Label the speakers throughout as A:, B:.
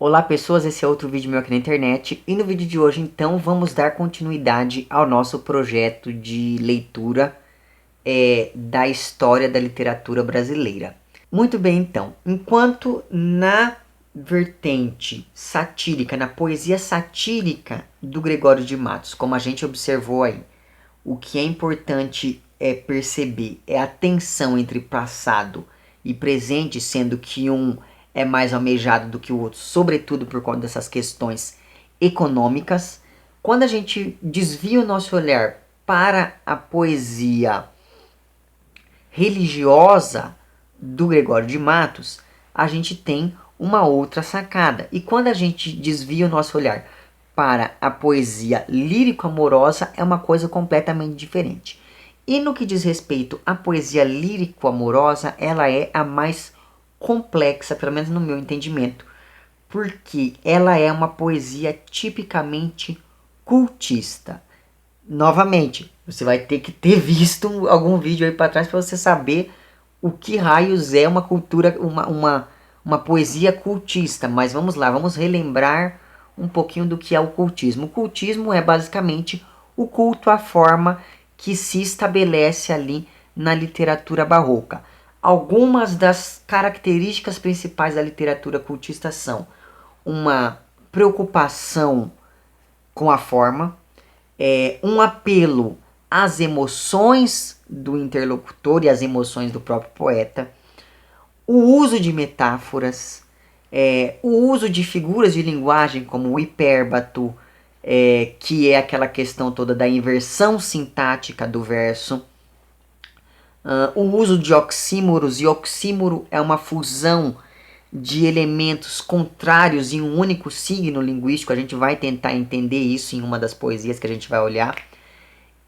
A: Olá pessoas, esse é outro vídeo meu aqui na internet e no vídeo de hoje então vamos dar continuidade ao nosso projeto de leitura da história da literatura brasileira. Muito bem então, enquanto na vertente satírica, na poesia satírica do Gregório de Matos, como a gente observou aí, o que é importante perceber é a tensão entre passado e presente, sendo que um é mais almejado do que o outro, sobretudo por conta dessas questões econômicas. Quando a gente desvia o nosso olhar para a poesia religiosa do Gregório de Matos, a gente tem uma outra sacada. E quando a gente desvia o nosso olhar para a poesia lírico-amorosa, é uma coisa completamente diferente. E no que diz respeito à poesia lírico-amorosa, ela é a mais complexa, pelo menos no meu entendimento, porque ela é uma poesia tipicamente cultista. Novamente, você vai ter que ter visto algum vídeo aí para trás para você saber o que raios é uma cultura, uma poesia cultista. Mas vamos lá, vamos relembrar um pouquinho do que é o cultismo. O cultismo é basicamente o culto à forma que se estabelece ali na literatura barroca. Algumas das características principais da literatura cultista são uma preocupação com a forma, um apelo às emoções do interlocutor e às emoções do próprio poeta, o uso de metáforas, o uso de figuras de linguagem como o hipérbato, que é aquela questão toda da inversão sintática do verso, o uso de oxímoros, e oxímoro é uma fusão de elementos contrários em um único signo linguístico. A gente vai tentar entender isso em uma das poesias que a gente vai olhar.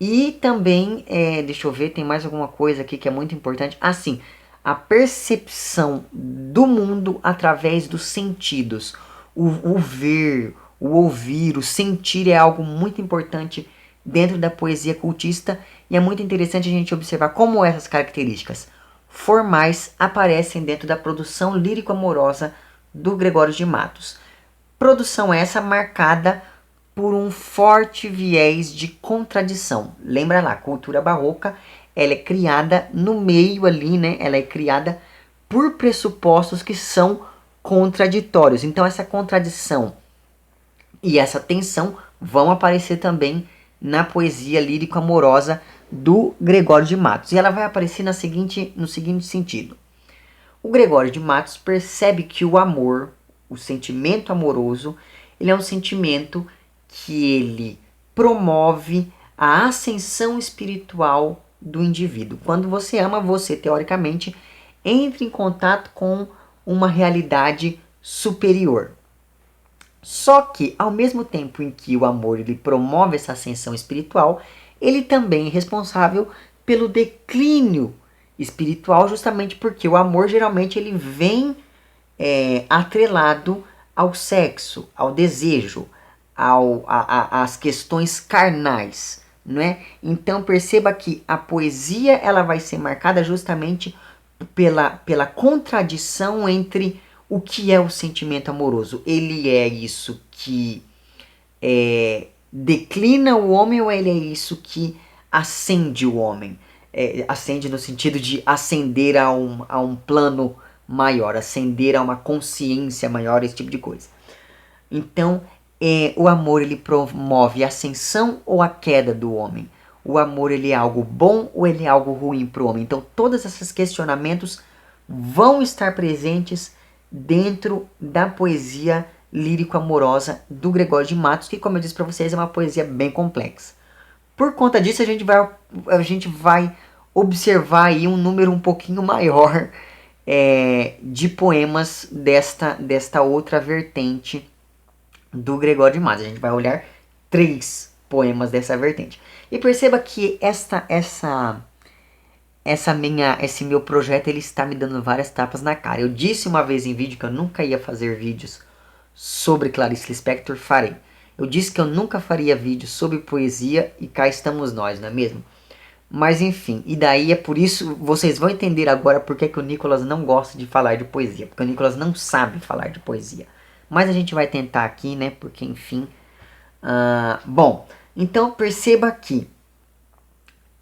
A: E também, deixa eu ver, tem mais alguma coisa aqui que é muito importante. Sim, a percepção do mundo através dos sentidos. O ver, o ouvir, o sentir é algo muito importante dentro da poesia cultista. E é muito interessante a gente observar como essas características formais aparecem dentro da produção lírico-amorosa do Gregório de Matos. Produção essa marcada por um forte viés de contradição. Lembra lá, a cultura barroca, ela é criada no meio ali, né? Ela é criada por pressupostos que são contraditórios. Então essa contradição e essa tensão vão aparecer também na poesia lírico-amorosa do Gregório de Matos. E ela vai aparecer no seguinte sentido. O Gregório de Matos percebe que o amor, o sentimento amoroso, ele é um sentimento que ele promove a ascensão espiritual do indivíduo. Quando você ama, você, teoricamente, entra em contato com uma realidade superior. Só que, ao mesmo tempo em que o amor ele promove essa ascensão espiritual, ele também é responsável pelo declínio espiritual, justamente porque o amor geralmente ele vem atrelado ao sexo, ao desejo, às questões carnais, não é? Então perceba que a poesia ela vai ser marcada justamente pela contradição entre o que é o sentimento amoroso. Ele é isso que declina o homem ou ele é isso que ascende o homem? Ascende no sentido de ascender a um plano maior, ascender a uma consciência maior, esse tipo de coisa. Então, o amor ele promove a ascensão ou a queda do homem? O amor ele é algo bom ou ele é algo ruim para o homem? Então, todos esses questionamentos vão estar presentes dentro da poesia lírico-amorosa do Gregório de Matos, que, como eu disse para vocês, é uma poesia bem complexa. Por conta disso, a gente vai observar aí um número um pouquinho maior de poemas desta outra vertente do Gregório de Matos. A gente vai olhar 3 poemas dessa vertente. E perceba que esse meu projeto ele está me dando várias tapas na cara. Eu disse uma vez em vídeo que eu nunca ia fazer vídeos sobre Clarice Lispector, farei. Eu disse que eu nunca faria vídeos sobre poesia e cá estamos nós, não é mesmo? Mas enfim, e daí é por isso, vocês vão entender agora por que o Nicolas não gosta de falar de poesia. Porque o Nicolas não sabe falar de poesia. mas a gente vai tentar aqui, né? Porque, enfim... bom, então perceba que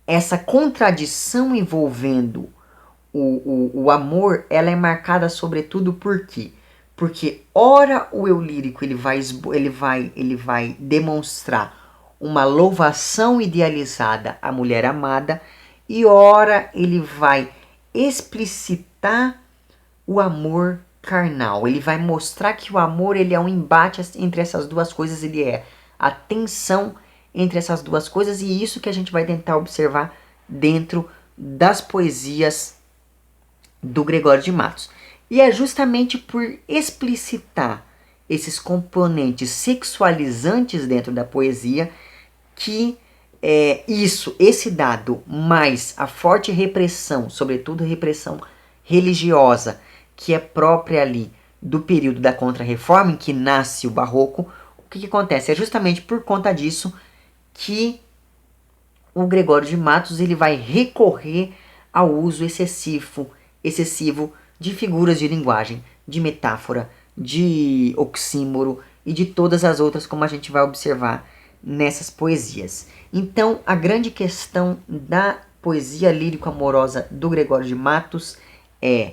A: essa contradição envolvendo o amor, ela é marcada sobretudo por quê? Porque ora o eu lírico ele vai demonstrar uma louvação idealizada à mulher amada, e ora ele vai explicitar o amor carnal. Ele vai mostrar que o amor ele é um embate entre essas duas coisas, ele é a tensão entre essas duas coisas, e isso que a gente vai tentar observar dentro das poesias do Gregório de Matos. E é justamente por explicitar esses componentes sexualizantes dentro da poesia que esse dado, mais a forte repressão, sobretudo repressão religiosa, que é própria ali do período da Contra-Reforma, em que nasce o Barroco, o que acontece? É justamente por conta disso que o Gregório de Matos ele vai recorrer ao uso excessivo de figuras de linguagem, de metáfora, de oxímoro e de todas as outras, como a gente vai observar nessas poesias. Então, a grande questão da poesia lírico-amorosa do Gregório de Matos é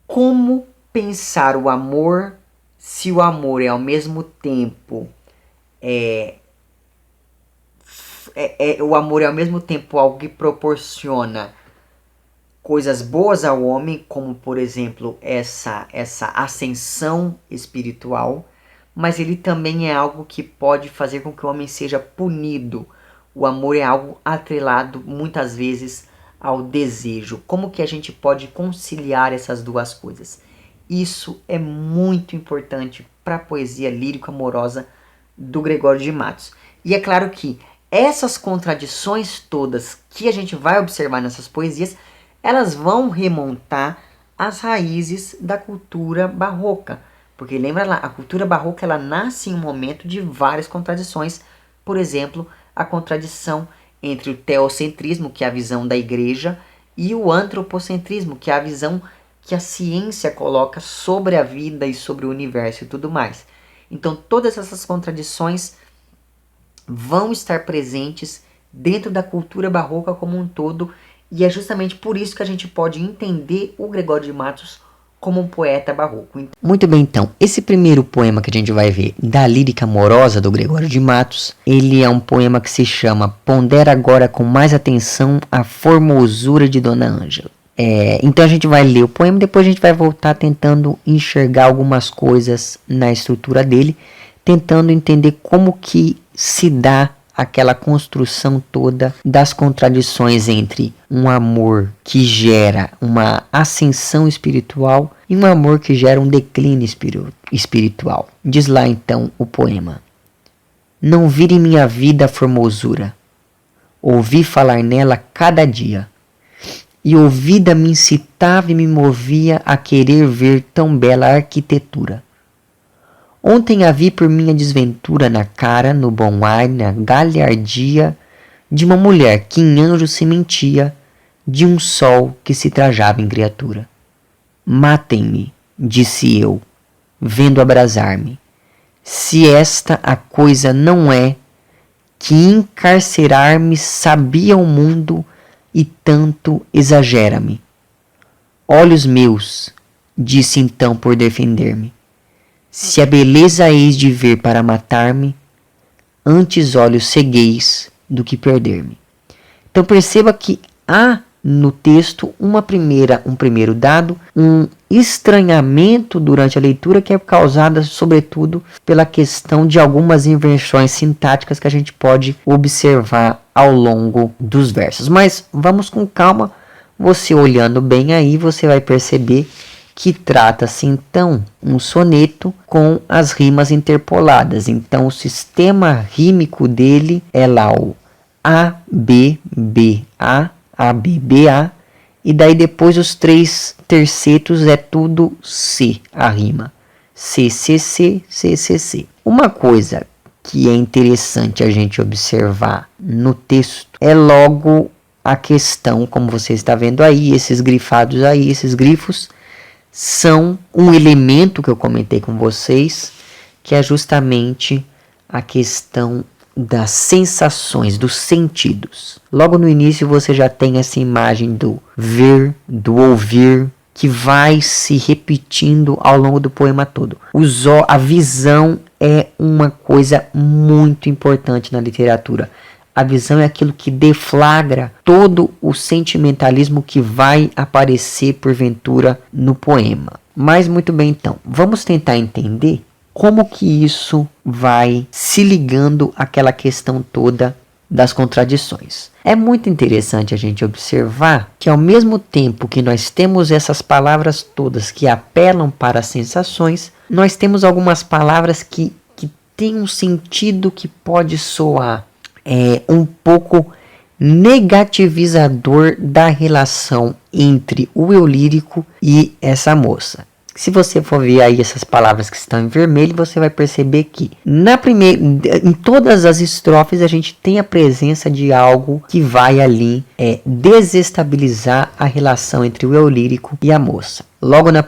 A: como pensar o amor, se o amor é ao mesmo tempo o amor é ao mesmo tempo algo que proporciona coisas boas ao homem, como por exemplo essa ascensão espiritual, mas ele também é algo que pode fazer com que o homem seja punido. O amor é algo atrelado muitas vezes ao desejo. Como que a gente pode conciliar essas duas coisas? Isso é muito importante para a poesia lírico-amorosa do Gregório de Matos. E é claro que essas contradições todas que a gente vai observar nessas poesias, elas vão remontar às raízes da cultura barroca. Porque lembra lá, a cultura barroca ela nasce em um momento de várias contradições. Por exemplo, a contradição entre o teocentrismo, que é a visão da igreja, e o antropocentrismo, que é a visão que a ciência coloca sobre a vida e sobre o universo e tudo mais. Então todas essas contradições vão estar presentes dentro da cultura barroca como um todo, e é justamente por isso que a gente pode entender o Gregório de Matos como um poeta barroco. Muito bem, então, esse primeiro poema que a gente vai ver da lírica amorosa do Gregório de Matos, ele é um poema que se chama Pondera agora com mais atenção a formosura de Dona Ângela. Então a gente vai ler o poema, depois a gente vai voltar tentando enxergar algumas coisas na estrutura dele, tentando entender como que se dá aquela construção toda das contradições entre um amor que gera uma ascensão espiritual e um amor que gera um declínio espiritual. Diz lá então o poema: Não vir em minha vida a formosura, ouvi falar nela cada dia, e ouvida me incitava e me movia a querer ver tão bela arquitetura. Ontem a vi por minha desventura na cara, no bom ar, na galhardia de uma mulher que em anjo se mentia, de um sol que se trajava em criatura. Matem-me, disse eu, vendo abrasar-me, se esta a coisa não é que encarcerar-me sabia o mundo e tanto exagera-me. Olhos meus, disse então por defender-me, se a beleza eis de ver para matar-me, antes olhos cegueis do que perder-me. Então perceba que há no texto um primeiro dado, um estranhamento durante a leitura que é causada sobretudo pela questão de algumas inversões sintáticas que a gente pode observar ao longo dos versos. Mas vamos com calma, você olhando bem aí, você vai perceber que trata-se então um soneto com as rimas interpoladas. Então o sistema rímico dele é lá o A, B, B, A, B, B, A, e daí depois os três tercetos é tudo C, a rima. C, C, C, C, C, C. Uma coisa que é interessante a gente observar no texto é logo a questão, como você está vendo aí, esses grifados aí, esses grifos, são um elemento que eu comentei com vocês, que é justamente a questão das sensações, dos sentidos. Logo no início você já tem essa imagem do ver, do ouvir, que vai se repetindo ao longo do poema todo. A visão é uma coisa muito importante na literatura. A visão é aquilo que deflagra todo o sentimentalismo que vai aparecer porventura no poema. Mas muito bem, então, vamos tentar entender como que isso vai se ligando àquela questão toda das contradições. É muito interessante a gente observar que ao mesmo tempo que nós temos essas palavras todas que apelam para as sensações, nós temos algumas palavras que têm um sentido que pode soar um pouco negativizador da relação entre o eu lírico e essa moça. Se você for ver aí essas palavras que estão em vermelho, você vai perceber que em todas as estrofes a gente tem a presença de algo que vai ali desestabilizar a relação entre o eu lírico e a moça. Logo no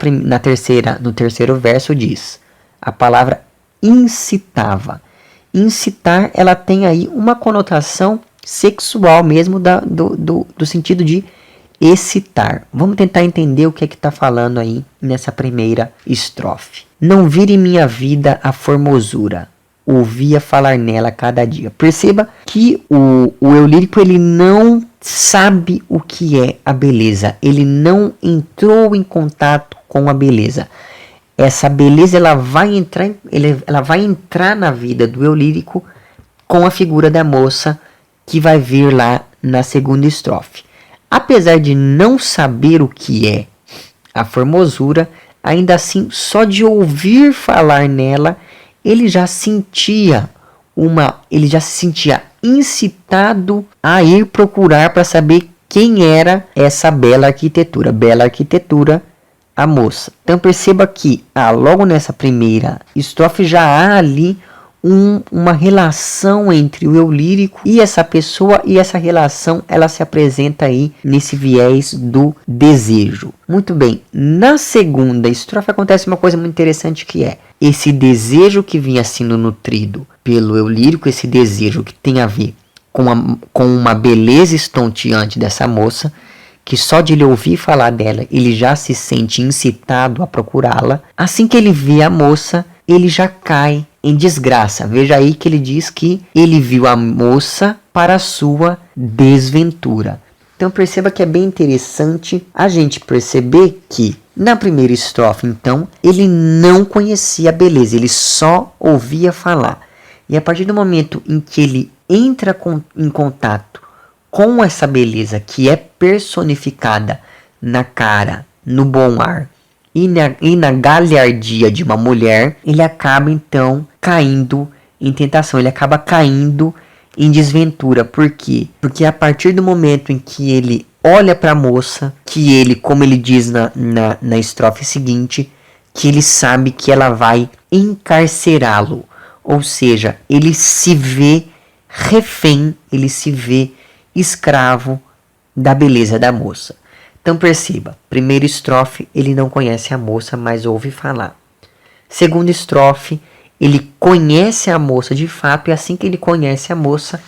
A: terceiro verso diz a palavra incitava. Incitar, ela tem aí uma conotação sexual mesmo do sentido de excitar. Vamos tentar entender o que é que está falando aí nessa primeira estrofe. Não vire minha vida a formosura, ouvia falar nela cada dia. Perceba que o eu lírico ele não sabe o que é a beleza. Ele não entrou em contato com a beleza. Essa beleza ela vai entrar na vida do eu lírico com a figura da moça que vai vir lá na segunda estrofe. Apesar de não saber o que é a formosura, ainda assim, só de ouvir falar nela, ele já se sentia incitado a ir procurar para saber quem era essa bela arquitetura. Bela arquitetura, a moça. Então perceba que logo nessa primeira estrofe já há ali uma relação entre o eu lírico e essa pessoa, e essa relação ela se apresenta aí nesse viés do desejo. Muito bem, na segunda estrofe acontece uma coisa muito interessante, que é esse desejo que vinha sendo nutrido pelo eu lírico, esse desejo que tem a ver com uma beleza estonteante dessa moça, que só de ele ouvir falar dela, ele já se sente incitado a procurá-la. Assim que ele vê a moça, ele já cai em desgraça. Veja aí que ele diz que ele viu a moça para a sua desventura. Então perceba que é bem interessante a gente perceber que na primeira estrofe, então, ele não conhecia a beleza, ele só ouvia falar. E a partir do momento em que ele entra em contato com essa beleza que é personificada na cara, no bom ar e na galhardia de uma mulher, ele acaba então caindo em tentação, ele acaba caindo em desventura. Por quê? Porque a partir do momento em que ele olha para a moça, que ele, como ele diz na estrofe seguinte, que ele sabe que ela vai encarcerá-lo, ou seja, ele se vê refém, ele se vê escravo da beleza da moça. Então perceba, primeira estrofe, ele não conhece a moça, mas ouve falar. Segunda estrofe, ele conhece a moça de fato, e assim que ele conhece a moça,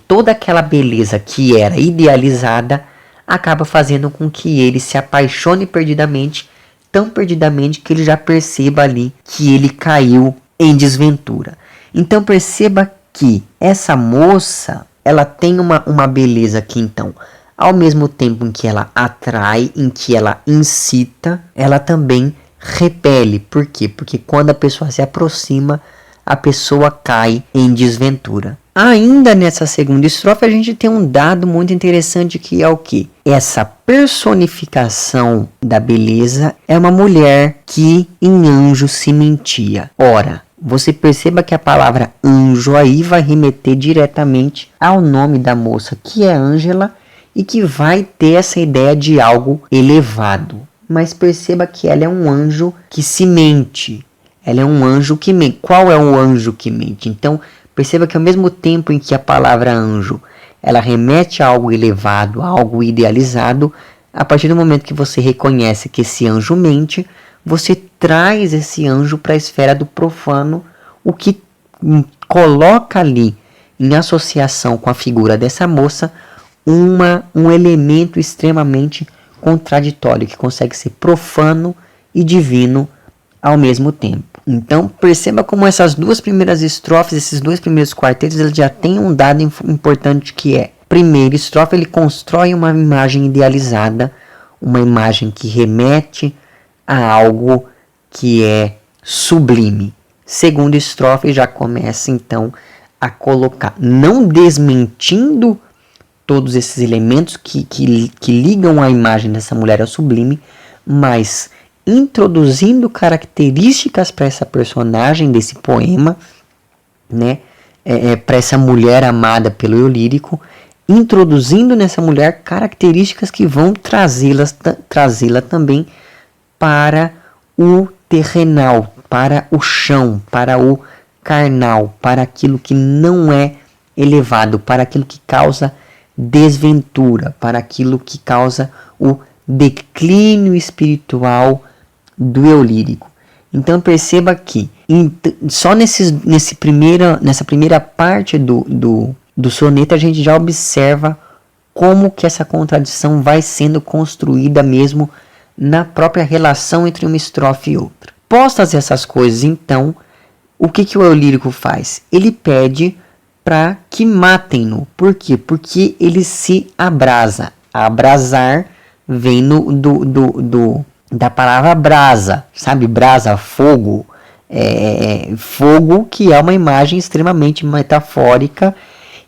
A: toda aquela beleza que era idealizada, acaba fazendo com que ele se apaixone perdidamente, tão perdidamente que ele já perceba ali que ele caiu em desventura. Então perceba que essa moça, ela tem uma beleza que então, ao mesmo tempo em que ela atrai, em que ela incita, ela também repele. Por quê? Porque quando a pessoa se aproxima, a pessoa cai em desventura. Ainda nessa segunda estrofe, a gente tem um dado muito interessante, que é o quê? Essa personificação da beleza é uma mulher que em anjo se mentia. Ora, você perceba que a palavra anjo aí vai remeter diretamente ao nome da moça, que é Ângela, e que vai ter essa ideia de algo elevado. Mas perceba que ela é um anjo que se mente. Ela é um anjo que mente. Qual é o anjo que mente? Então, perceba que ao mesmo tempo em que a palavra anjo ela remete a algo elevado, a algo idealizado, A partir do momento que você reconhece que esse anjo mente, você traz esse anjo para a esfera do profano, o que coloca ali, em associação com a figura dessa moça, um elemento extremamente contraditório, que consegue ser profano e divino ao mesmo tempo. Então perceba como essas duas primeiras estrofes, esses dois primeiros quartetos, eles já têm um dado importante, que é: primeira estrofe, ele constrói uma imagem idealizada, uma imagem que remete a algo que é sublime. Segunda estrofe já começa então a colocar, não desmentindo todos esses elementos que ligam a imagem dessa mulher ao sublime, mas introduzindo características para essa personagem desse poema, né? Para essa mulher amada pelo eu lírico, introduzindo nessa mulher características que vão trazê-la também para o terrenal, para o chão, para o carnal, para aquilo que não é elevado, para aquilo que causa desventura, para aquilo que causa o declínio espiritual do eu lírico. Então perceba que só nessa primeira parte do soneto a gente já observa como que essa contradição vai sendo construída mesmo na própria relação entre uma estrofe e outra. Postas essas coisas, então, o que o eu lírico faz? Ele pede para que matem-no. Por quê? Porque ele se abrasa. Abrasar vem da palavra brasa, sabe? Brasa, fogo. Fogo, que é uma imagem extremamente metafórica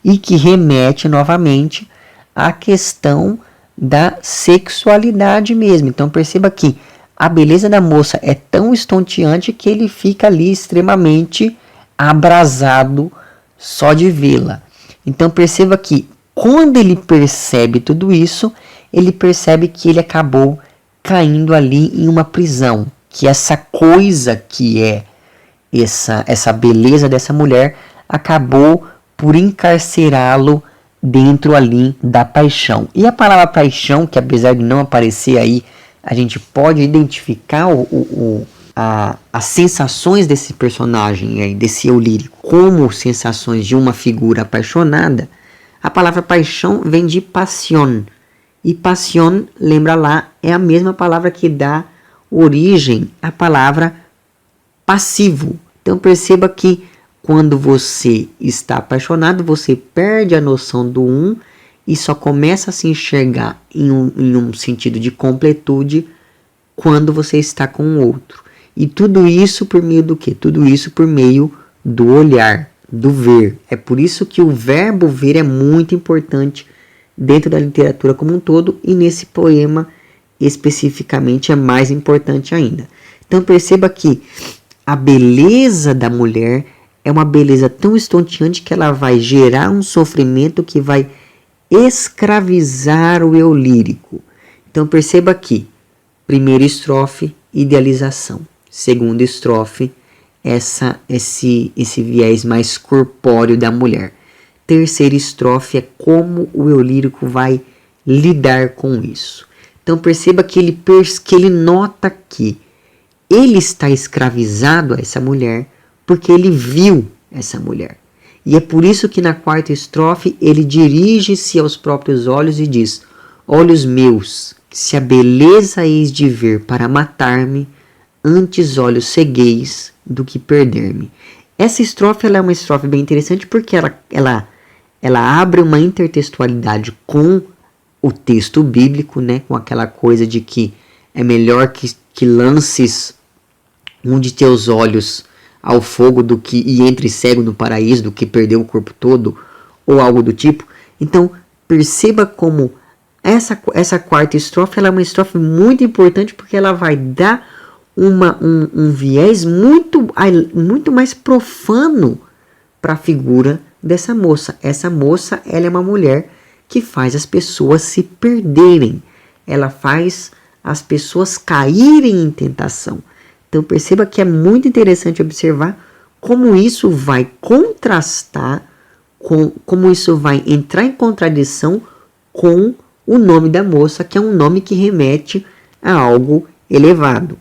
A: e que remete novamente à questão da sexualidade mesmo. Então perceba que a beleza da moça é tão estonteante que ele fica ali extremamente abrasado só de vê-la. Então perceba que quando ele percebe tudo isso, ele percebe que ele acabou caindo ali em uma prisão, que essa coisa que é essa beleza dessa mulher acabou por encarcerá-lo dentro ali da paixão. E a palavra paixão, que apesar de não aparecer aí, a gente pode identificar as sensações desse personagem aí, desse eu lírico, como sensações de uma figura apaixonada. A palavra paixão vem de passion. E passion, lembra lá, é a mesma palavra que dá origem à palavra passivo. Então perceba que quando você está apaixonado, você perde a noção do um e só começa a se enxergar em um sentido de completude quando você está com o outro. E tudo isso por meio do quê? Tudo isso por meio do olhar, do ver. É por isso que o verbo ver é muito importante dentro da literatura como um todo, e nesse poema especificamente é mais importante ainda. Então perceba que a beleza da mulher é uma beleza tão estonteante que ela vai gerar um sofrimento que vai escravizar o eu lírico. Então perceba que primeira estrofe, idealização. Segunda estrofe, esse viés mais corpóreo da mulher. Terceira estrofe é como o eu lírico vai lidar com isso. Então perceba que ele nota que ele está escravizado a essa mulher porque ele viu essa mulher. E é por isso que na quarta estrofe ele dirige-se aos próprios olhos e diz: olhos meus, se a beleza eis de ver para matar-me, antes olhos cegueis do que perder-me. Essa estrofe ela é uma estrofe bem interessante porque ela abre uma intertextualidade com o texto bíblico, né? Com aquela coisa de que é melhor que lances um de teus olhos ao fogo do que e entre cego no paraíso do que perder o corpo todo, ou algo do tipo. Então perceba como essa quarta estrofe ela é uma estrofe muito importante porque ela vai dar um viés muito mais profano para a figura dessa moça. Essa moça ela é uma mulher que faz as pessoas se perderem. Ela faz as pessoas caírem em tentação. Então perceba que é muito interessante observar como isso vai contrastar, como isso vai entrar em contradição com o nome da moça, que é um nome que remete a algo elevado.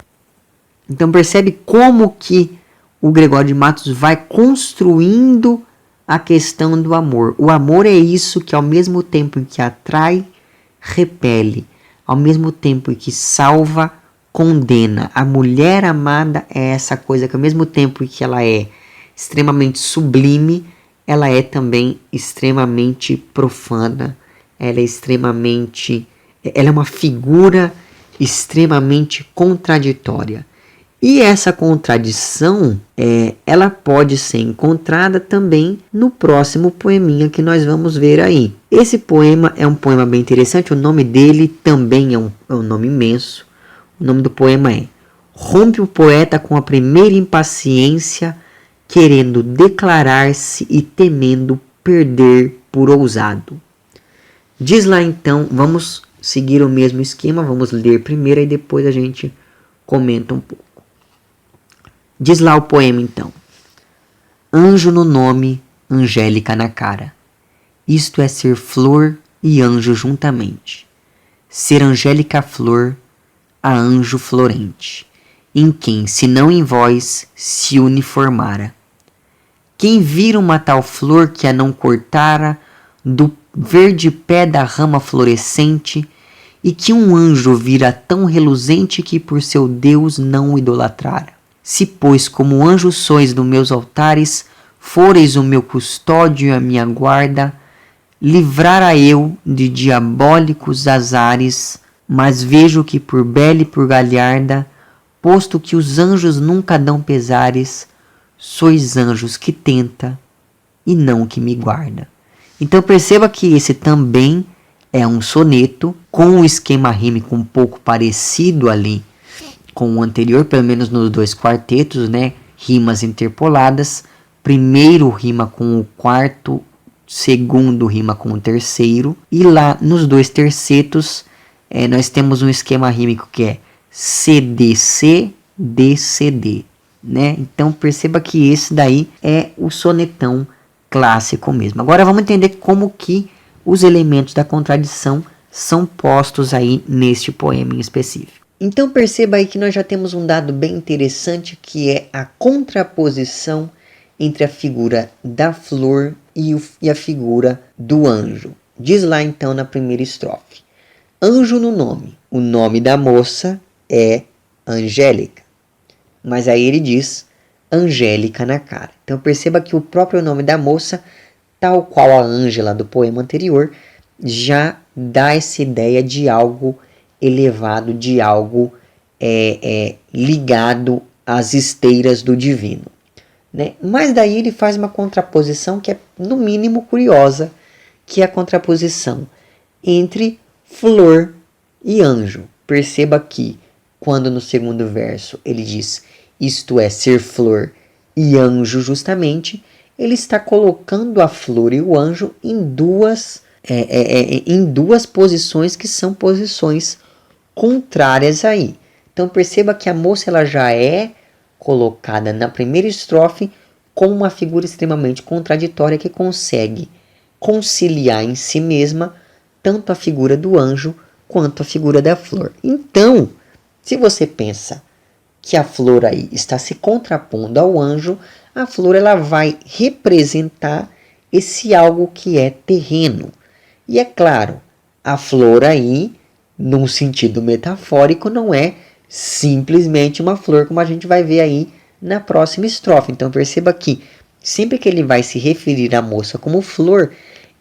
A: Então percebe como que o Gregório de Matos vai construindo a questão do amor. O amor é isso que ao mesmo tempo que atrai, repele. Ao mesmo tempo que salva, condena. A mulher amada é essa coisa que ao mesmo tempo que ela é extremamente sublime, ela é também extremamente profana. Ela é uma figura extremamente contraditória. E essa contradição, ela pode ser encontrada também no próximo poeminha que nós vamos ver aí. Esse poema é um poema bem interessante, o nome dele também é um nome imenso. O nome do poema é Rompe o poeta com a primeira impaciência, querendo declarar-se e temendo perder por ousado. Diz lá então, vamos seguir o mesmo esquema, vamos ler primeiro e depois a gente comenta um pouco. Diz lá o poema então. Anjo no nome, angélica na cara. Isto é ser flor e anjo juntamente. Ser angélica flor, a anjo florente, em quem, se não em vós, se uniformara. Quem vira uma tal flor que a não cortara do verde pé da rama florescente, e que um anjo vira tão reluzente que por seu Deus não o idolatrara. Se, pois, como anjo sois dos meus altares, foreis o meu custódio e a minha guarda, livrara eu de diabólicos azares, mas vejo que por bela e por galharda, posto que os anjos nunca dão pesares, sois anjos que tenta e não que me guarda. Então perceba que esse também é um soneto com um esquema rímico um pouco parecido ali com o anterior, pelo menos nos dois quartetos, né? Rimas interpoladas. Primeiro rima com o quarto, segundo rima com o terceiro. E lá nos dois tercetos nós temos um esquema rímico que é CDC, DCD, né? Então perceba que esse daí é o sonetão clássico mesmo. Agora vamos entender como que os elementos da contradição são postos aí neste poema em específico. Então perceba aí que nós já temos um dado bem interessante, que é a contraposição entre a figura da flor e a figura do anjo. Diz lá então na primeira estrofe. Anjo no nome. O nome da moça é Angélica. Mas aí ele diz Angélica na cara. Então perceba que o próprio nome da moça, tal qual a Ângela do poema anterior, já dá essa ideia de algo elevado, de algo ligado às esteiras do divino, né? Mas daí ele faz uma contraposição que é no mínimo curiosa, que é a contraposição entre flor e anjo. Perceba que quando no segundo verso ele diz isto é ser flor e anjo justamente, ele está colocando a flor e o anjo em duas posições que são posições contrárias aí. Então perceba que a moça ela já é colocada na primeira estrofe como uma figura extremamente contraditória que consegue conciliar em si mesma tanto a figura do anjo quanto a figura da flor. Então, se você pensa que a flor aí está se contrapondo ao anjo, a flor ela vai representar esse algo que é terreno. E é claro, a flor aí, num sentido metafórico, não é simplesmente uma flor, como a gente vai ver aí na próxima estrofe. Então perceba que sempre que ele vai se referir à moça como flor,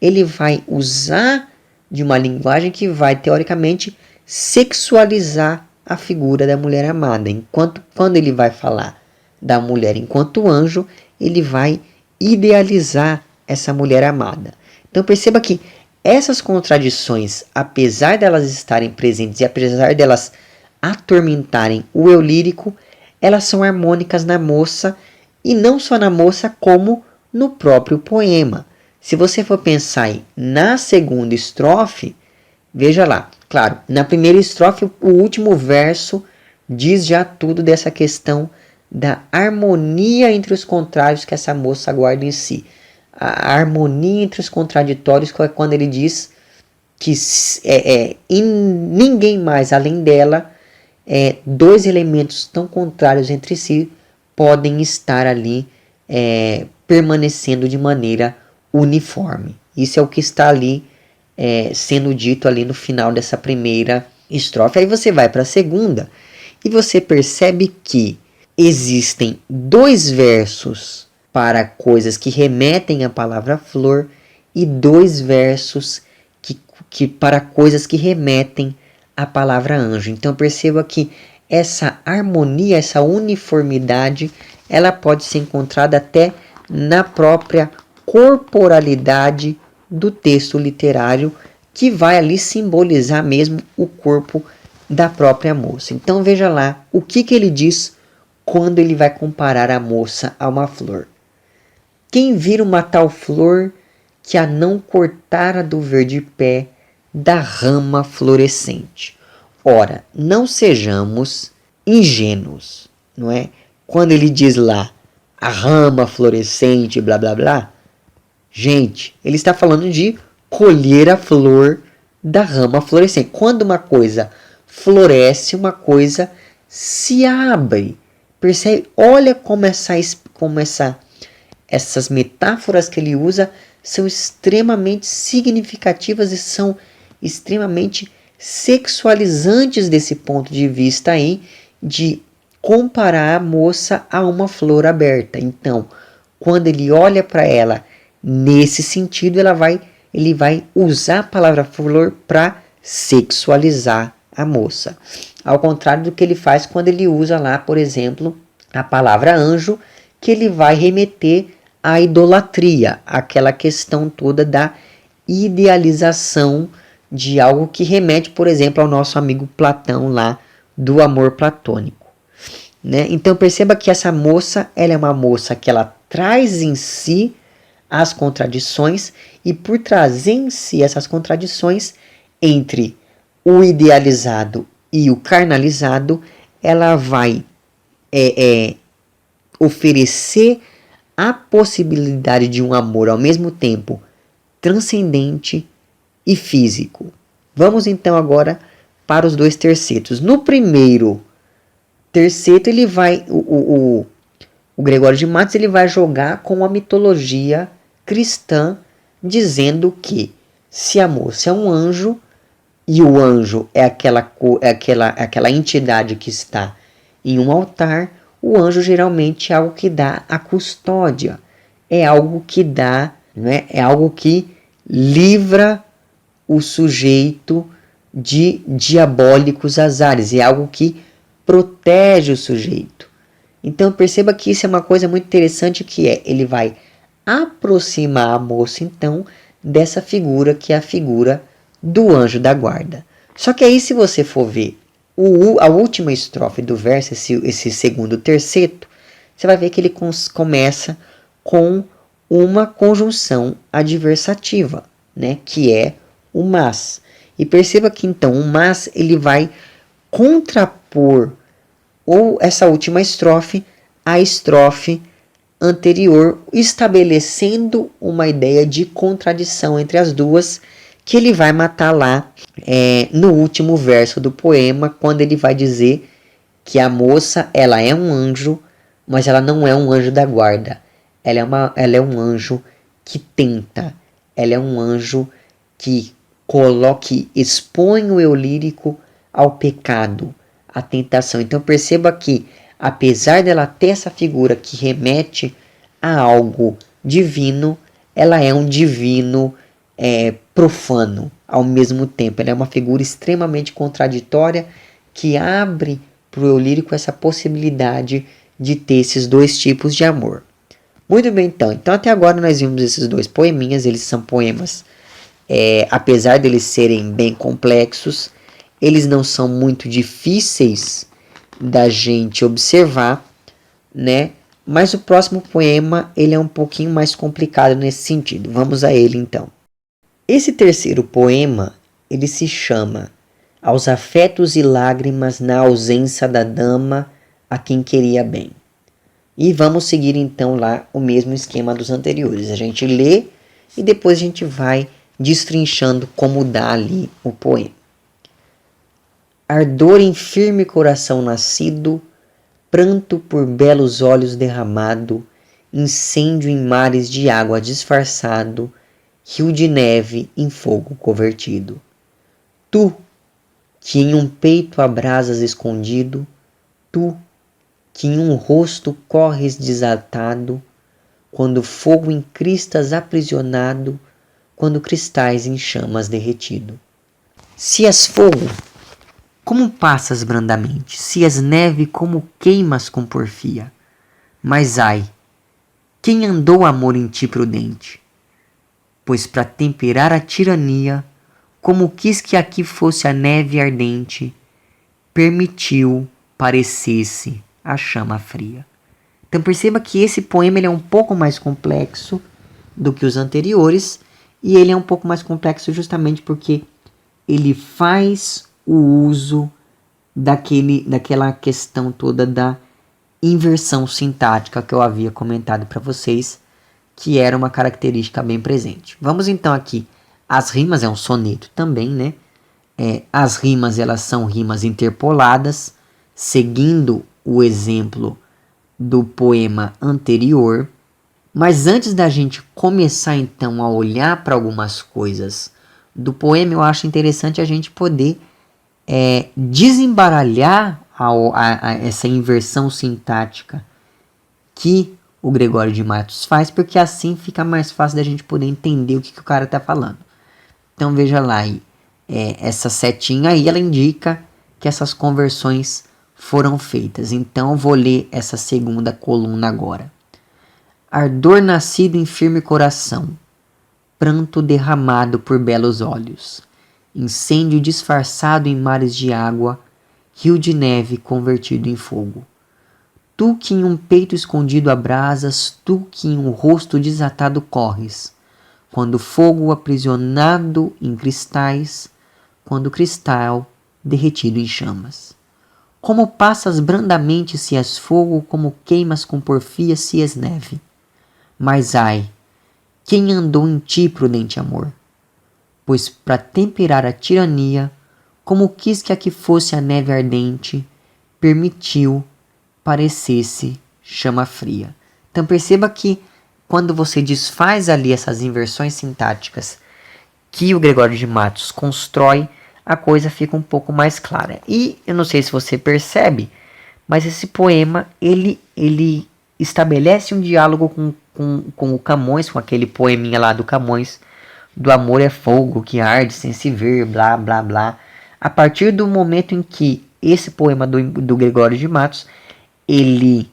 A: ele vai usar de uma linguagem que vai, teoricamente, sexualizar a figura da mulher amada. Enquanto quando ele vai falar da mulher enquanto anjo, ele vai idealizar essa mulher amada. Então perceba que essas contradições, apesar delas estarem presentes e apesar delas atormentarem o eu lírico, elas são harmônicas na moça, e não só na moça como no próprio poema. Se você for pensar aí na segunda estrofe, veja lá, claro, na primeira estrofe o último verso diz já tudo dessa questão da harmonia entre os contrários que essa moça guarda em si. A harmonia entre os contraditórios é quando ele diz e ninguém mais além dela, dois elementos tão contrários entre si podem estar ali permanecendo de maneira uniforme. Isso é o que está ali sendo dito ali no final dessa primeira estrofe. Aí você vai para a segunda e você percebe que existem dois versos para coisas que remetem à palavra flor e dois versos que para coisas que remetem à palavra anjo. Então perceba que essa harmonia, essa uniformidade, ela pode ser encontrada até na própria corporalidade do texto literário, que vai ali simbolizar mesmo o corpo da própria moça. Então veja lá o que ele diz quando ele vai comparar a moça a uma flor. Quem vira uma tal flor que a não cortara do verde pé da rama florescente. Ora, não sejamos ingênuos, não é? Quando ele diz lá, a rama florescente, blá blá blá, gente, ele está falando de colher a flor da rama florescente. Quando uma coisa floresce, uma coisa se abre. Percebe? Olha como essas metáforas que ele usa são extremamente significativas e são extremamente sexualizantes desse ponto de vista aí, de comparar a moça a uma flor aberta. Então, quando ele olha para ela nesse sentido, ele vai usar a palavra flor para sexualizar a moça. Ao contrário do que ele faz quando ele usa lá, por exemplo, a palavra anjo, que ele vai remeter à idolatria, aquela questão toda da idealização de algo que remete, por exemplo, ao nosso amigo Platão lá, do amor platônico. Né? Então perceba que essa moça, ela é uma moça que ela traz em si as contradições, e por trazer em si essas contradições entre o idealizado e o carnalizado, ela vai oferecer a possibilidade de um amor ao mesmo tempo transcendente e físico. Vamos então agora para os dois tercetos. No primeiro terceto, ele vai o Gregório de Matos ele vai jogar com a mitologia cristã, dizendo que se a moça é um anjo e o anjo é aquela entidade que está em um altar, o anjo geralmente é algo que dá a custódia, é algo que dá, né, é algo que livra o sujeito de diabólicos azares, é algo que protege o sujeito. Então perceba que isso é uma coisa muito interessante, que ele vai aproximar a moça então dessa figura que é a figura do anjo da guarda. Só que aí, se você for ver a última estrofe do verso, esse segundo terceto, você vai ver que ele começa com uma conjunção adversativa, né, que é o mas. E perceba que então o mas ele vai contrapor ou essa última estrofe à estrofe anterior, estabelecendo uma ideia de contradição entre as duas, que ele vai matar lá no último verso do poema, quando ele vai dizer que a moça ela é um anjo, mas ela não é um anjo da guarda. Ela é um anjo que tenta, ela é um anjo que expõe o eu lírico ao pecado, à tentação. Então perceba que, apesar dela ter essa figura que remete a algo divino, ela é um divino profano ao mesmo tempo. Ela é uma figura extremamente contraditória, que abre para o eu lírico essa possibilidade de ter esses dois tipos de amor. Muito bem, então até agora nós vimos esses dois poeminhas. Eles são poemas, apesar de eles serem bem complexos, eles não são muito difíceis da gente observar, né? Mas o próximo poema ele é um pouquinho mais complicado nesse sentido. Vamos a ele então. Esse terceiro poema ele se chama Aos Afetos e Lágrimas na Ausência da Dama a Quem Queria Bem. E vamos seguir então lá o mesmo esquema dos anteriores. A gente lê e depois a gente vai destrinchando como dá ali o poema. Ardor em firme coração nascido, pranto por belos olhos derramado, incêndio em mares de água disfarçado, rio de neve em fogo convertido. Tu, que em um peito abrasas escondido, tu, que em um rosto corres desatado, quando fogo em cristas aprisionado, quando cristais em chamas derretido. Se és fogo, como passas brandamente? Se és neve, como queimas com porfia? Mas ai, quem andou amor em ti prudente? Pois para temperar a tirania, como quis que aqui fosse a neve ardente, permitiu parecesse a chama fria. Então perceba que esse poema ele é um pouco mais complexo do que os anteriores, e ele é um pouco mais complexo justamente porque ele faz o uso daquela questão toda da inversão sintática que eu havia comentado para vocês, que era uma característica bem presente. Vamos então aqui, as rimas é um soneto também, né? As rimas elas são rimas interpoladas, seguindo o exemplo do poema anterior. Mas antes da gente começar então a olhar para algumas coisas do poema, eu acho interessante a gente poder desembaralhar essa inversão sintática que o Gregório de Matos faz, porque assim fica mais fácil da gente poder entender o que o cara está falando. Então veja lá, essa setinha aí ela indica que essas conversões foram feitas. Então eu vou ler essa segunda coluna agora. Ardor nascido em firme coração, pranto derramado por belos olhos, incêndio disfarçado em mares de água, rio de neve convertido em fogo. Tu que em um peito escondido abrasas, tu que em um rosto desatado corres, quando fogo aprisionado em cristais, quando cristal derretido em chamas. Como passas brandamente se és fogo, como queimas com porfia se és neve. Mas ai, quem andou em ti, prudente amor? Pois para temperar a tirania, como quis que aqui fosse a neve ardente, permitiu parecesse chama fria. Então perceba que quando você desfaz ali essas inversões sintáticas que o Gregório de Matos constrói, a coisa fica um pouco mais clara. E eu não sei se você percebe, mas esse poema ele estabelece um diálogo com o Camões, com aquele poeminha lá do Camões, do amor é fogo que arde sem se ver, blá blá blá. A partir do momento em que esse poema do Gregório de Matos, ele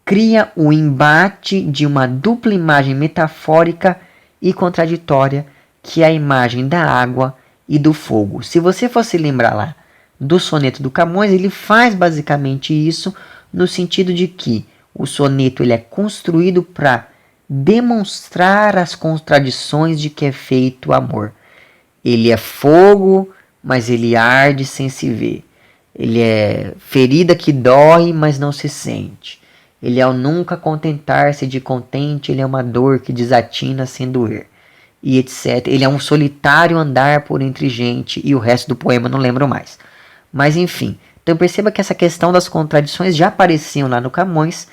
A: cria o embate de uma dupla imagem metafórica e contraditória, que é a imagem da água e do fogo. Se você fosse lembrar lá do soneto do Camões, ele faz basicamente isso, no sentido de que o soneto ele é construído para demonstrar as contradições de que é feito o amor. Ele é fogo, mas ele arde sem se ver. Ele é ferida que dói, mas não se sente. Ele é o nunca contentar-se de contente, ele é uma dor que desatina sem doer. E etc. Ele é um solitário andar por entre gente, e o resto do poema não lembro mais. Mas enfim, então perceba que essa questão das contradições já apareciam lá no Camões,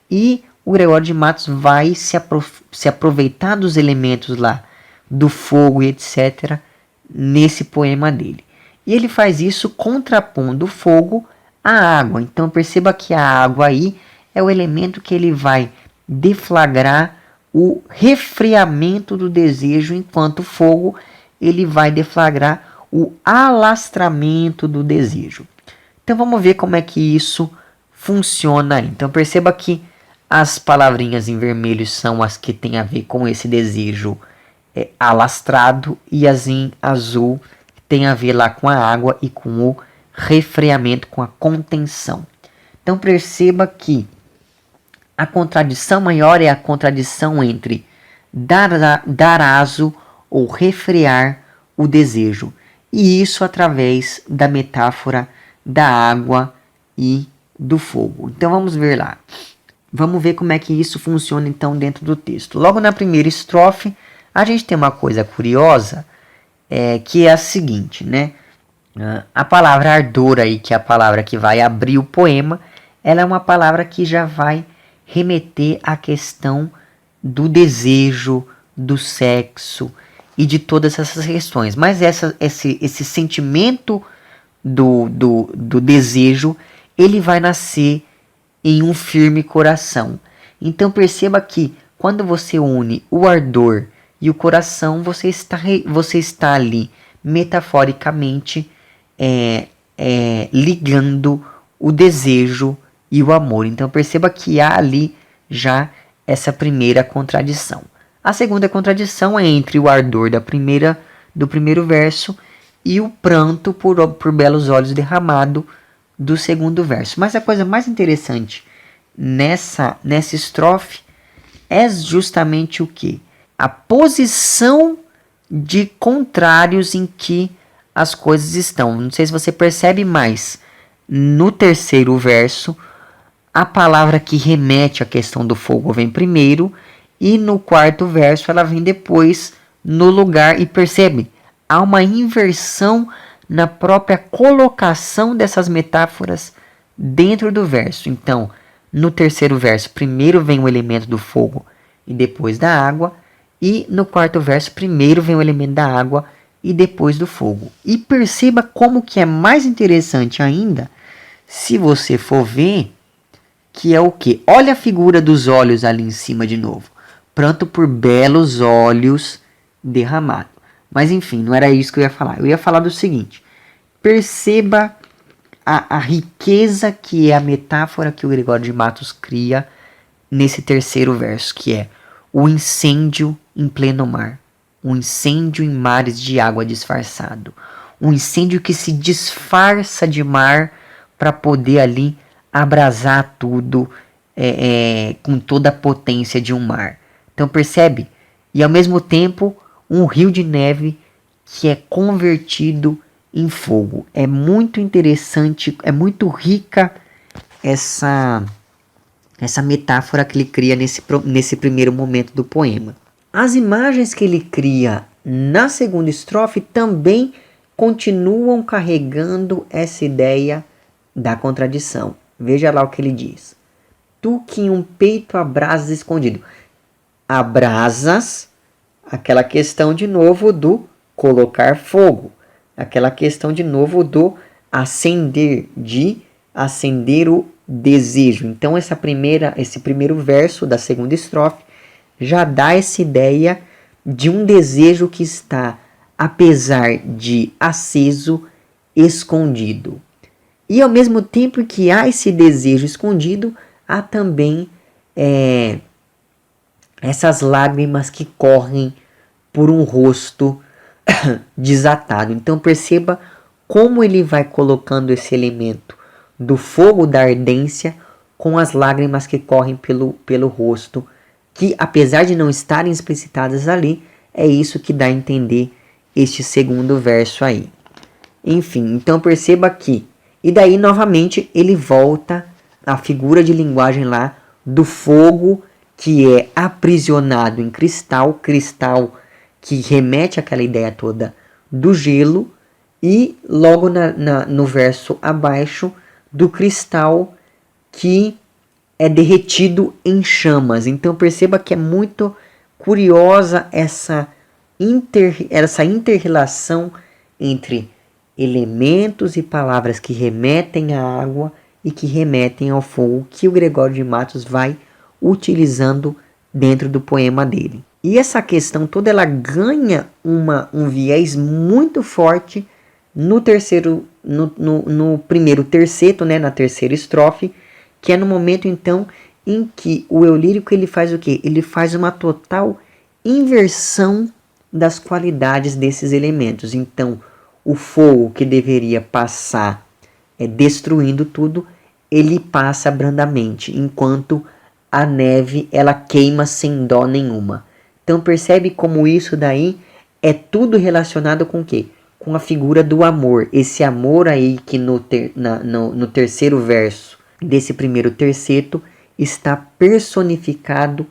A: e o Gregório de Matos vai se aproveitar dos elementos lá do fogo e etc. nesse poema dele. E ele faz isso contrapondo o fogo à água. Então perceba que a água aí é o elemento que ele vai deflagrar o resfriamento do desejo, enquanto o fogo ele vai deflagrar o alastramento do desejo. Então vamos ver como é que isso funciona aí. Então perceba que as palavrinhas em vermelho são as que têm a ver com esse desejo alastrado, e as em azul tem a ver lá com a água e com o resfriamento, com a contenção. Então perceba que a contradição maior é a contradição entre dar aso ou refrear o desejo. E isso através da metáfora da água e do fogo. Então vamos ver lá. Vamos ver como é que isso funciona então dentro do texto. Logo na primeira estrofe, A gente tem uma coisa curiosa, que é a seguinte, né? A palavra ardor aí, que é a palavra que vai abrir o poema, ela é uma palavra que já vai remeter à questão do desejo, do sexo e de todas essas questões. Mas esse sentimento do desejo, ele vai nascer em um firme coração. Então perceba que quando você une o ardor e o coração, você está ali metaforicamente ligando o desejo e o amor. Então perceba que há ali já essa primeira contradição. A segunda contradição é entre o ardor do primeiro verso e o pranto por belos olhos derramado do segundo verso. Mas a coisa mais interessante nessa estrofe é justamente o que? A posição de contrários em que as coisas estão. Não sei se você percebe mais. No terceiro verso, a palavra que remete à questão do fogo vem primeiro, e no quarto verso ela vem depois no lugar, e percebe? Há uma inversão na própria colocação dessas metáforas dentro do verso. Então, no terceiro verso, primeiro vem o elemento do fogo e depois da água, e no quarto verso, primeiro vem o elemento da água e depois do fogo. E perceba como que é mais interessante ainda, se você for ver, que é o que? Olha a figura dos olhos ali em cima de novo. Pranto por belos olhos derramado. Mas enfim, não era isso que eu ia falar. Eu ia falar do seguinte. Perceba a riqueza que é a metáfora que o Gregório de Matos cria nesse terceiro verso, que é o incêndio em pleno mar. Um incêndio em mares de água disfarçado. Um incêndio que se disfarça de mar para poder ali abrasar tudo com toda a potência de um mar. Então percebe? E ao mesmo tempo um rio de neve que é convertido em fogo. É muito interessante, é muito rica essa metáfora que ele cria nesse primeiro momento do poema. As imagens que ele cria na segunda estrofe também continuam carregando essa ideia da contradição. Veja lá o que ele diz. Tu que em um peito abrasas escondido. Abrasas, aquela questão de novo do colocar fogo. Aquela questão de novo do acender, de acender o desejo. Então esse primeiro verso da segunda estrofe já dá essa ideia de um desejo que está, apesar de aceso, escondido. E ao mesmo tempo que há esse desejo escondido, há também essas lágrimas que correm por um rosto desatado. Então perceba como ele vai colocando esse elemento do fogo da ardência com as lágrimas que correm pelo rosto, que apesar de não estarem explicitadas ali, é isso que dá a entender este segundo verso aí. Enfim, então perceba que, e daí novamente ele volta à figura de linguagem lá do fogo que é aprisionado em cristal que remete àquela ideia toda do gelo, e logo no verso abaixo do cristal que é derretido em chamas. Então perceba que é muito curiosa essa inter-relação entre elementos e palavras que remetem à água e que remetem ao fogo, que o Gregório de Matos vai utilizando dentro do poema dele. E essa questão toda ela ganha um viés muito forte no primeiro terceto, né, na terceira estrofe, que é no momento então em que o eu lírico ele faz o quê? Ele faz uma total inversão das qualidades desses elementos. Então, o fogo que deveria passar destruindo tudo, ele passa brandamente, enquanto a neve ela queima sem dó nenhuma. Então percebe como isso daí é tudo relacionado com o quê? Com a figura do amor. Esse amor aí que no terceiro verso desse primeiro terceto está personificado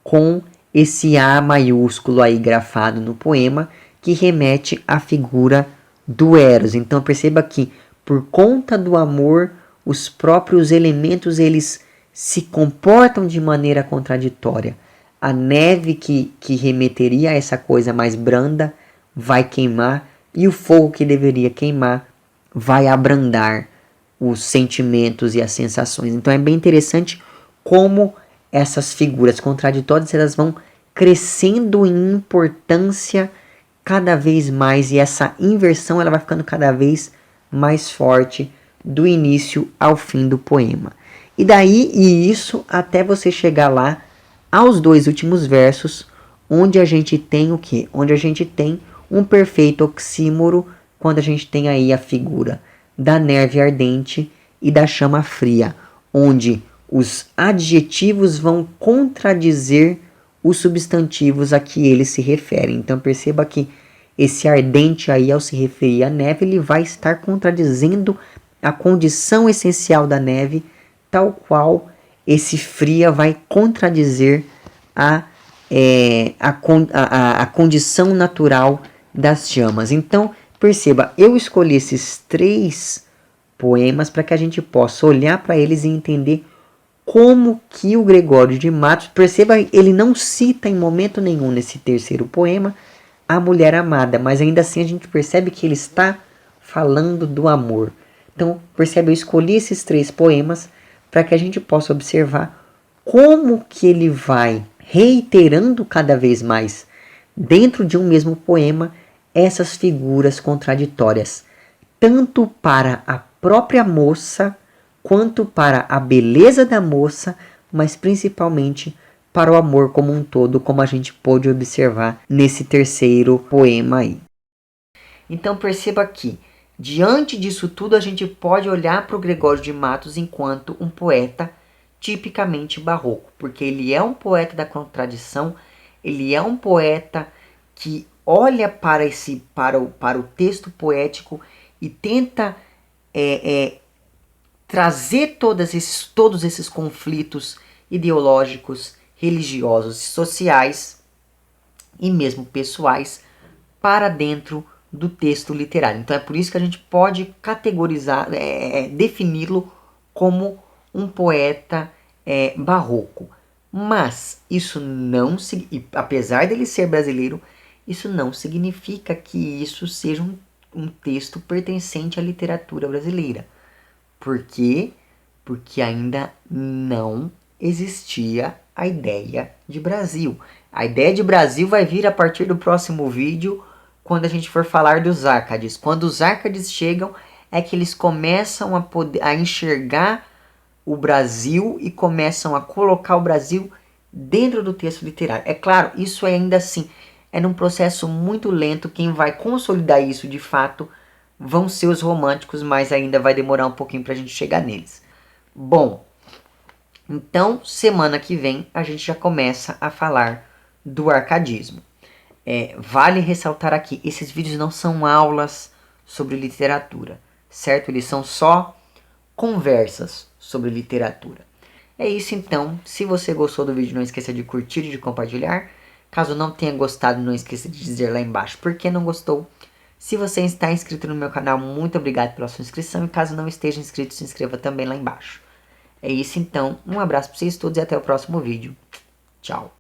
A: com esse A maiúsculo aí grafado no poema, que remete à figura do Eros. Então perceba que por conta do amor, os próprios elementos eles se comportam de maneira contraditória. A neve que remeteria a essa coisa mais branda vai queimar, e o fogo que deveria queimar vai abrandar os sentimentos e as sensações. Então é bem interessante como essas figuras contraditórias elas vão crescendo em importância cada vez mais, e essa inversão ela vai ficando cada vez mais forte do início ao fim do poema. E daí e isso até você chegar lá aos dois últimos versos, onde a gente tem o quê? Onde a gente tem um perfeito oxímoro, quando a gente tem aí a figura da neve ardente e da chama fria, onde os adjetivos vão contradizer os substantivos a que eles se referem. Então perceba que esse ardente aí, ao se referir à neve, ele vai estar contradizendo a condição essencial da neve, tal qual esse fria vai contradizer a condição natural das chamas. Então, perceba, eu escolhi esses 3 poemas para que a gente possa olhar para eles e entender como que o Gregório de Matos, perceba, ele não cita em momento nenhum nesse terceiro poema a mulher amada, mas ainda assim a gente percebe que ele está falando do amor. Então, percebe, eu escolhi esses 3 poemas para que a gente possa observar como que ele vai reiterando cada vez mais, dentro de um mesmo poema, essas figuras contraditórias, tanto para a própria moça, quanto para a beleza da moça, mas principalmente para o amor como um todo, como a gente pôde observar nesse terceiro poema aí. Então perceba que, diante disso tudo, a gente pode olhar para o Gregório de Matos enquanto um poeta tipicamente barroco, porque ele é um poeta da contradição, ele é um poeta que olha para o texto poético e tenta trazer todos esses conflitos ideológicos, religiosos, sociais e mesmo pessoais para dentro do texto literário. Então é por isso que a gente pode categorizar, defini-lo como um poeta barroco. Mas isso não, apesar dele ser brasileiro, isso não significa que isso seja um texto pertencente à literatura brasileira. Por quê? Porque ainda não existia a ideia de Brasil. A ideia de Brasil vai vir a partir do próximo vídeo, quando a gente for falar dos Árcades. Quando os Árcades chegam, é que eles começam a enxergar o Brasil e começam a colocar o Brasil dentro do texto literário. É claro, isso ainda assim é num processo muito lento. Quem vai consolidar isso de fato vão ser os românticos, mas ainda vai demorar um pouquinho para a gente chegar neles. Bom, então semana que vem a gente já começa a falar do arcadismo. Vale ressaltar aqui, esses vídeos não são aulas sobre literatura, certo? Eles são só conversas sobre literatura. É isso então, se você gostou do vídeo, não esqueça de curtir e de compartilhar. Caso não tenha gostado, não esqueça de dizer lá embaixo por que não gostou. Se você está inscrito no meu canal, muito obrigado pela sua inscrição. E caso não esteja inscrito, se inscreva também lá embaixo. É isso então, um abraço para vocês todos e até o próximo vídeo. Tchau.